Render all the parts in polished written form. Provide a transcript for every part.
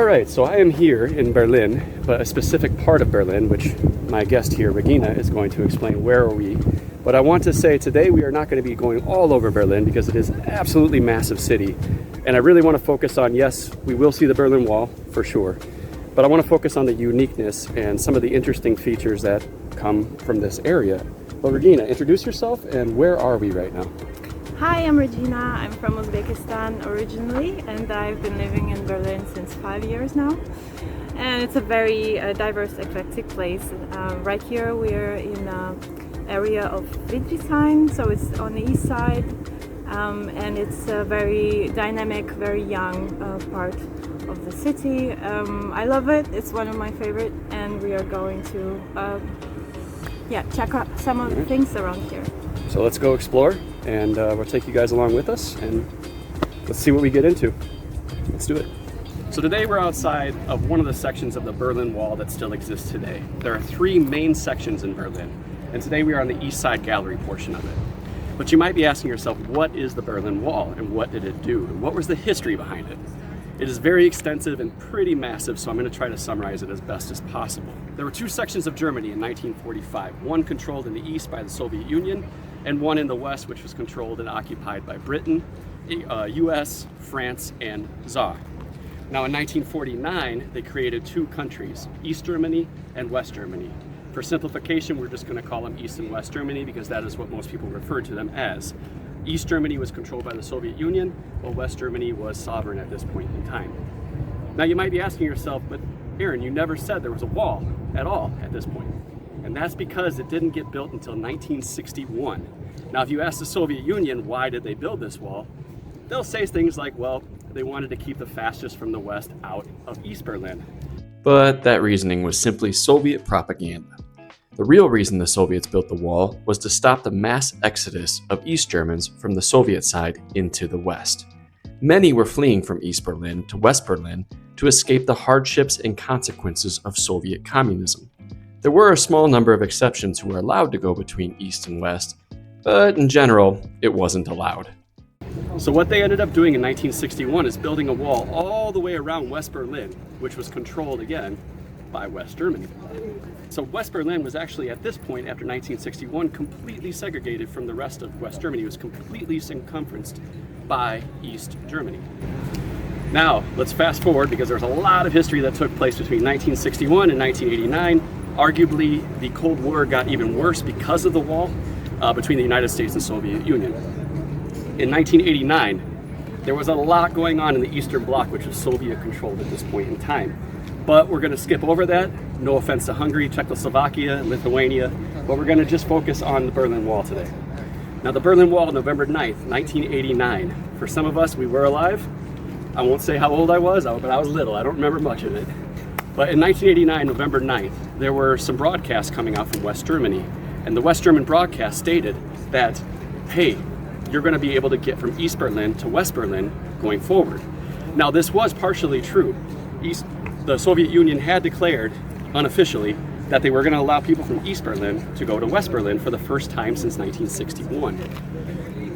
right, so I am here in Berlin, but a specific part of Berlin, which my guest here, Regina, is going to explain where are we. But I want to say today we are not going to be going all over Berlin because it is an absolutely massive city. And I really want to focus on, yes, we will see the Berlin Wall for sure, but I want to focus on the uniqueness and some of the interesting features that come from this area. But Regina, introduce yourself and where are we right now? Hi, I'm Regina. I'm from Uzbekistan originally, and I've been living in Berlin since 5 years now. And it's a very diverse, eclectic place. Right here we're in an area of Friedrichshain, so it's on the east side, and it's a very dynamic, very young part of the city. I love it. It's one of my favorite, and we are going to check out some of the things around here. So let's go explore, and we'll take you guys along with us, and let's see what we get into. Let's do it. So today we're outside of one of the sections of the Berlin Wall that still exists today. There are 3 main sections in Berlin, and today we are on the east side gallery portion of it. But you might be asking yourself, what is the Berlin Wall, and what did it do, and what was the history behind it? It is very extensive and pretty massive, so I'm going to try to summarize it as best as possible. There were 2 sections of Germany in 1945, one controlled in the east by the Soviet Union, and one in the west, which was controlled and occupied by Britain, US, France, and ZAR. Now in 1949, they created 2 countries, East Germany and West Germany. For simplification, we're just going to call them East and West Germany because that is what most people refer to them as. East Germany was controlled by the Soviet Union, while West Germany was sovereign at this point in time. Now you might be asking yourself, but Aaron, you never said there was a wall at all at this point. And that's because it didn't get built until 1961. Now if you ask the Soviet Union why did they build this wall, they'll say things like, well, they wanted to keep the fascists from the West out of East Berlin. But that reasoning was simply Soviet propaganda. The real reason the Soviets built the wall was to stop the mass exodus of East Germans from the Soviet side into the West. Many were fleeing from East Berlin to West Berlin to escape the hardships and consequences of Soviet communism. There were a small number of exceptions who were allowed to go between East and West, but in general, it wasn't allowed. So what they ended up doing in 1961 is building a wall all the way around West Berlin, which was controlled again by West Germany. So West Berlin was actually at this point, after 1961, completely segregated from the rest of West Germany. It was completely circumferenced by East Germany. Now, let's fast forward because there's a lot of history that took place between 1961 and 1989. Arguably, the Cold War got even worse because of the wall between the United States and Soviet Union. In 1989, there was a lot going on in the Eastern Bloc, which was Soviet controlled at this point in time. But we're going to skip over that. No offense to Hungary, Czechoslovakia, Lithuania, but we're going to just focus on the Berlin Wall today. Now the Berlin Wall, November 9th, 1989. For some of us, we were alive. I won't say how old I was, but I was little. I don't remember much of it. But in 1989, November 9th, there were some broadcasts coming out from West Germany. And the West German broadcast stated that, hey, you're going to be able to get from East Berlin to West Berlin going forward. Now this was partially true. The Soviet Union had declared unofficially that they were going to allow people from East Berlin to go to West Berlin for the first time since 1961.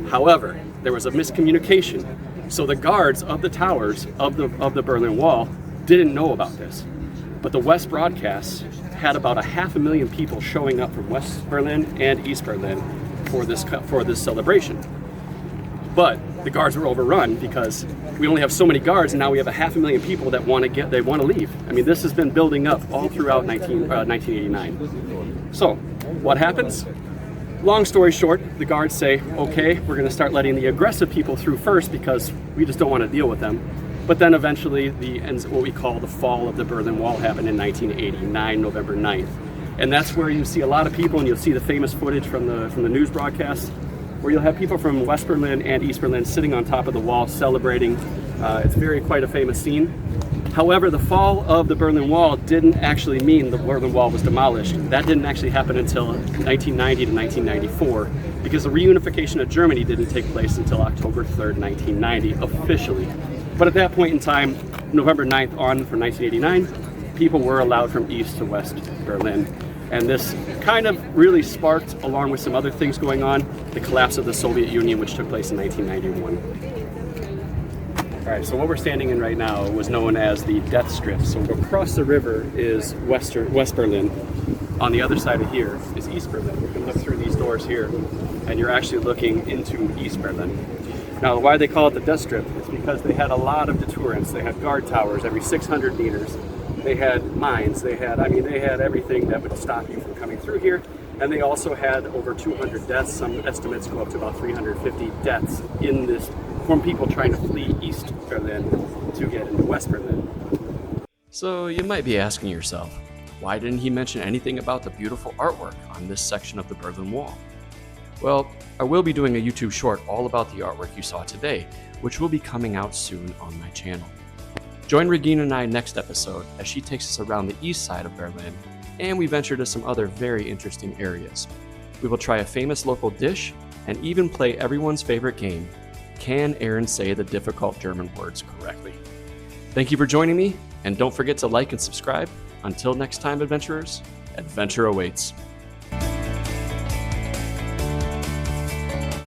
However, there was a miscommunication. So the guards of the towers of the Berlin Wall didn't know about this. But the West broadcasts had about 500,000 people showing up from West Berlin and East Berlin for this celebration. But the guards were overrun because we only have so many guards, and now we have 500,000 people that want to leave. I mean, this has been building up all throughout 1989. So, what happens? Long story short, the guards say, okay, we're going to start letting the aggressive people through first because we just don't want to deal with them. But then eventually, what we call the fall of the Berlin Wall happened in 1989, November 9th. And that's where you see a lot of people, and you'll see the famous footage from the news broadcast, where you'll have people from West Berlin and East Berlin sitting on top of the wall celebrating. It's quite a famous scene. However, the fall of the Berlin Wall didn't actually mean the Berlin Wall was demolished. That didn't actually happen until 1990 to 1994, because the reunification of Germany didn't take place until October 3rd, 1990, officially. But at that point in time, November 9th on for 1989, people were allowed from East to West Berlin. And this kind of really sparked, along with some other things going on, the collapse of the Soviet Union, which took place in 1991. All right, so what we're standing in right now was known as the Death Strip. So across the river is West Berlin. On the other side of here is East Berlin. You can look through these doors here, and you're actually looking into East Berlin. Now, why they call it the Death Strip is because they had a lot of deterrents. They had guard towers every 600 meters. They had mines. They had everything that would stop you from coming through here. And they also had over 200 deaths. Some estimates go up to about 350 deaths in this from people trying to flee East Berlin to get into West Berlin. So you might be asking yourself, why didn't he mention anything about the beautiful artwork on this section of the Berlin Wall? Well, I will be doing a YouTube short all about the artwork you saw today, which will be coming out soon on my channel. Join Regina and I next episode as she takes us around the east side of Berlin, and we venture to some other very interesting areas. We will try a famous local dish and even play everyone's favorite game, Can Aaron Say the Difficult German Words Correctly? Thank you for joining me, and don't forget to like and subscribe. Until next time, adventurers, adventure awaits.